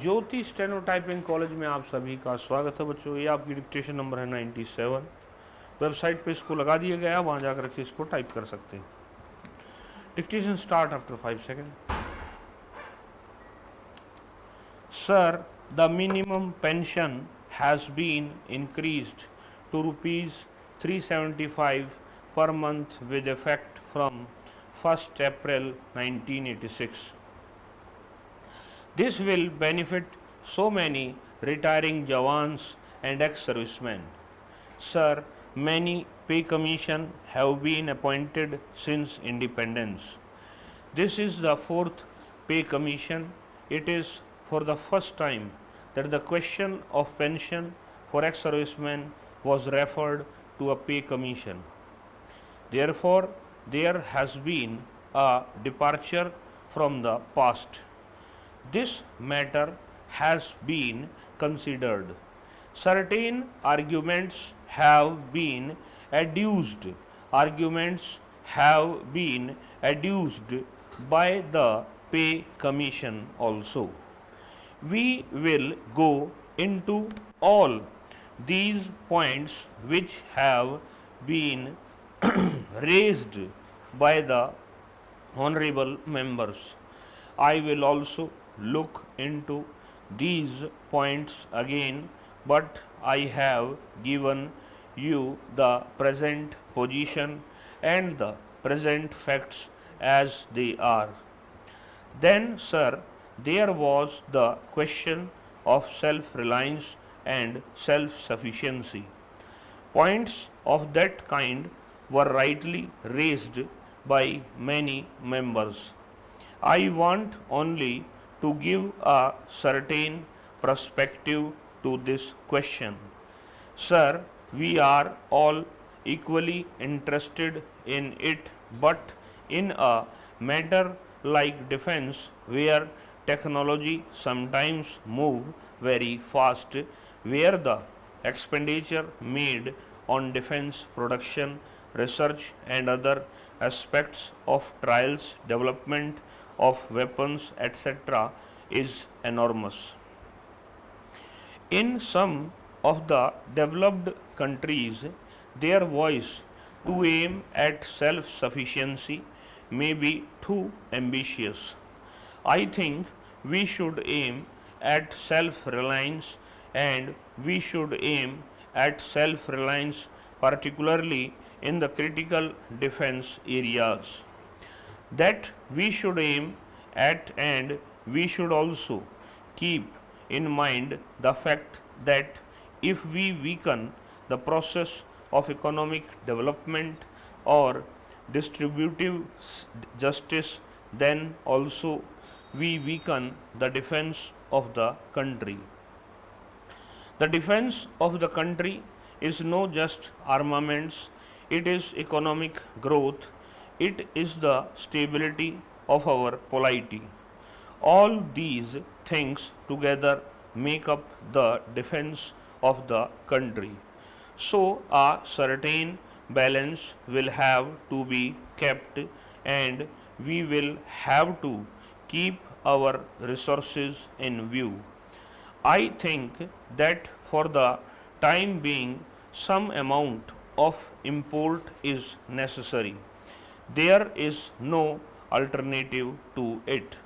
ज्योति steno typing college में आप सभी का स्वागत है बच्चों। ये आपकी डिक्टेशन नंबर है 97। वेबसाइट पे इसको लगा दिया गया, वहाँ जाकर के इसको टाइप कर सकते हैं। Dictation start after 5 second. Sir, the minimum pension has been increased to ₹375 per month with effect from 1st April 1986. This will benefit so many retiring jawans and ex-servicemen. Sir, many pay commission have been appointed since independence. This is the fourth pay commission. It is for the first time that the question of pension for ex-servicemen was referred to a pay commission. Therefore, there has been a departure from the past. This matter has been considered. Certain arguments have been adduced. Arguments have been adduced by the pay commission also. We will go into all these points which have been raised by the honorable members. I will also look into these points again, but I have given you the present position and the present facts as they are. Then, sir, there was the question of self-reliance and self-sufficiency. Points of that kind were rightly raised by many members. I want only to give a certain perspective to this question. Sir, we are all equally interested in it, but in a matter like defense, where technology sometimes move very fast, where the expenditure made on defense production, research and other aspects of trials, development of weapons, etc. is enormous. In some of the developed countries, their voice to aim at self-sufficiency may be too ambitious. I think we should aim at self-reliance, and we should aim at self-reliance particularly in the critical defense areas. That we should aim at, and we should also keep in mind the fact that if we weaken the process of economic development or distributive justice, then also we weaken the defense of the country. The defense of the country is no just armaments, it is economic growth, it is the stability of our polity. All these things together make up the defense of the country. So a certain balance will have to be kept, and we will have to keep our resources in view. I think that for the time being, some amount of import is necessary. There is no alternative to it,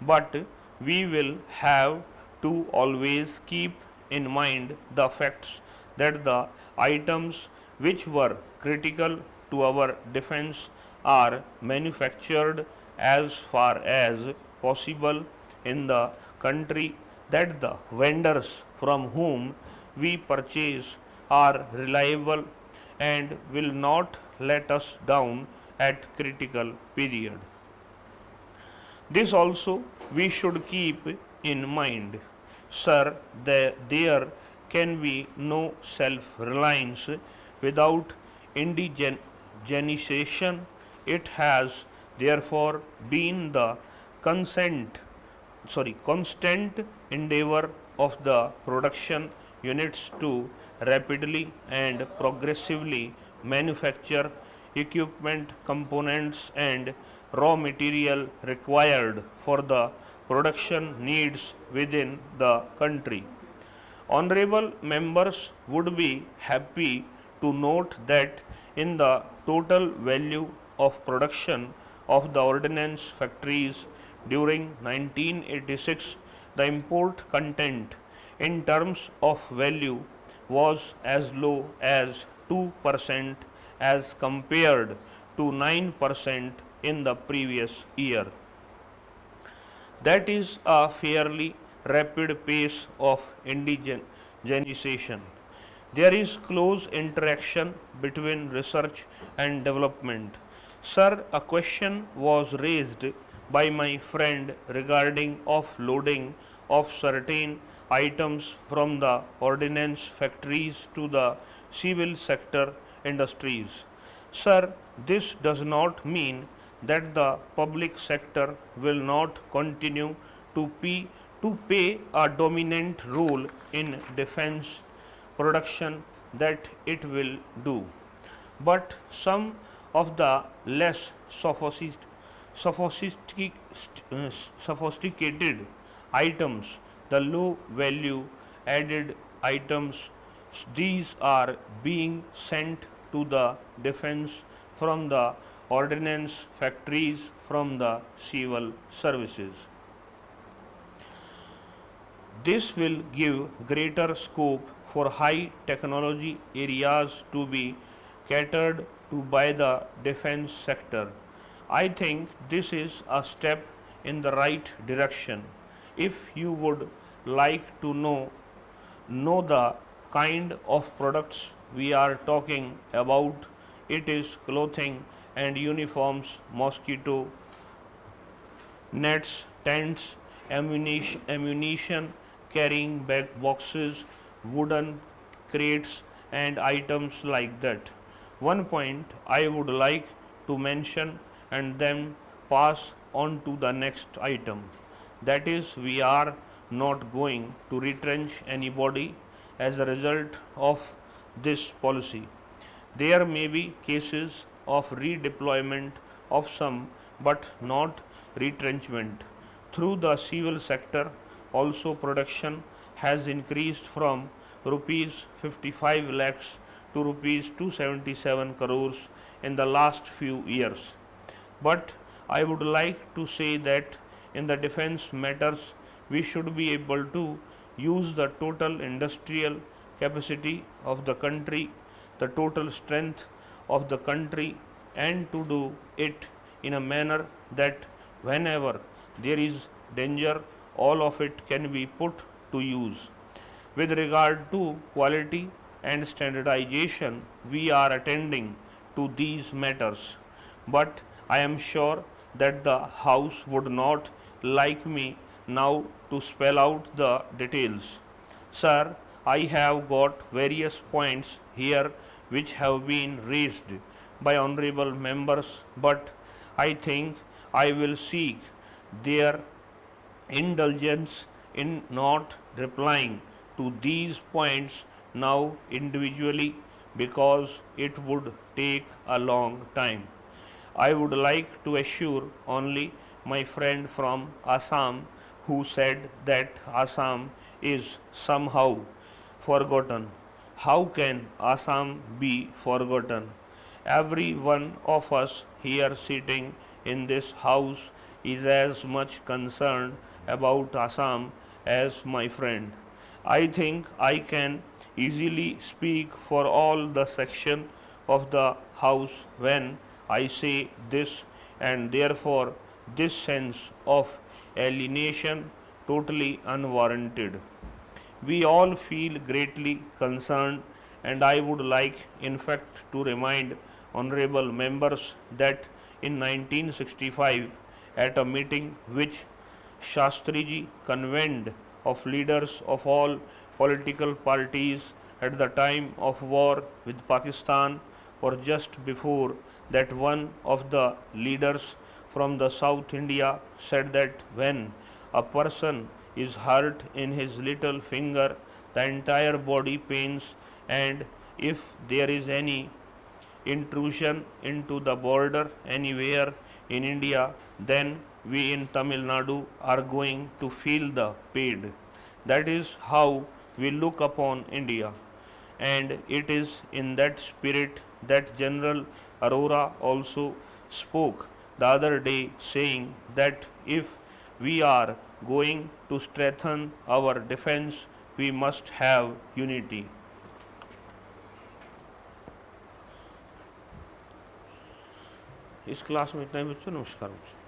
but we will have to always keep in mind the facts that the items which were critical to our defense are manufactured as far as possible in the country, that the vendors from whom we purchase are reliable and will not let us down at critical period. This also we should keep in mind. Sir, there can be no self-reliance without indigenization. It has therefore been the constant endeavor of the production units to rapidly and progressively manufacture equipment, components and raw material required for the production needs within the country. Honorable members would be happy to note that in the total value of production of the ordnance factories during 1986, the import content in terms of value was as low as 2% as compared to 9% in the previous year. That is a fairly rapid pace of indigenization. There is close interaction between research and development. Sir, a question was raised by my friend regarding offloading of certain items from the ordnance factories to the civil sector industries. Sir, this does not mean that the public sector will not continue to pay a dominant role in defense production, that it will do. But some of the less sophisticated items, the low value added items, these are being sent to the defense from the ordnance factories from the civil services. This will give greater scope for high technology areas to be catered to by the defense sector. I think this is a step in the right direction. If you would like to know the kind of products we are talking about, it is clothing and uniforms, mosquito nets, tents, ammunition carrying bag boxes, wooden crates, and items like that. One point I would like to mention and then pass on to the next item. That is, we are not going to retrench anybody as a result of this policy. There may be cases of redeployment of some, but not retrenchment. Through the civil sector, also production has increased from rupees 55 lakhs to rupees 277 crores in the last few years. But I would like to say that in the defense matters, we should be able to use the total industrial capacity of the country, the total strength of the country, and to do it in a manner that whenever there is danger, all of it can be put to use. With regard to quality and standardization, we are attending to these matters, but I am sure that the House would not like me now to spell out the details. Sir, I have got various points here which have been raised by honorable members, but I think I will seek their indulgence in not replying to these points now individually, because it would take a long time. I would like to assure only my friend from Assam who said that Assam is somehow forgotten. How can Assam be forgotten? Every one of us here sitting in this house is as much concerned about Assam as my friend. I think I can easily speak for all the section of the house when I say this, and therefore this sense of alienation totally unwarranted. We all feel greatly concerned, and I would like, in fact, to remind honorable members that in 1965, at a meeting which Shastriji convened of leaders of all political parties at the time of war with Pakistan, or just before that, one of the leaders from the South India said that when a person is hurt in his little finger, the entire body pains, and if there is any intrusion into the border anywhere in India, then we in Tamil Nadu are going to feel the pain. That is how we look upon India. And it is in that spirit that General Arora also spoke the other day, saying that if we are going to strengthen our defense, we must have unity. इस class में इतना ही बच्चों, नमस्कार बच्चों.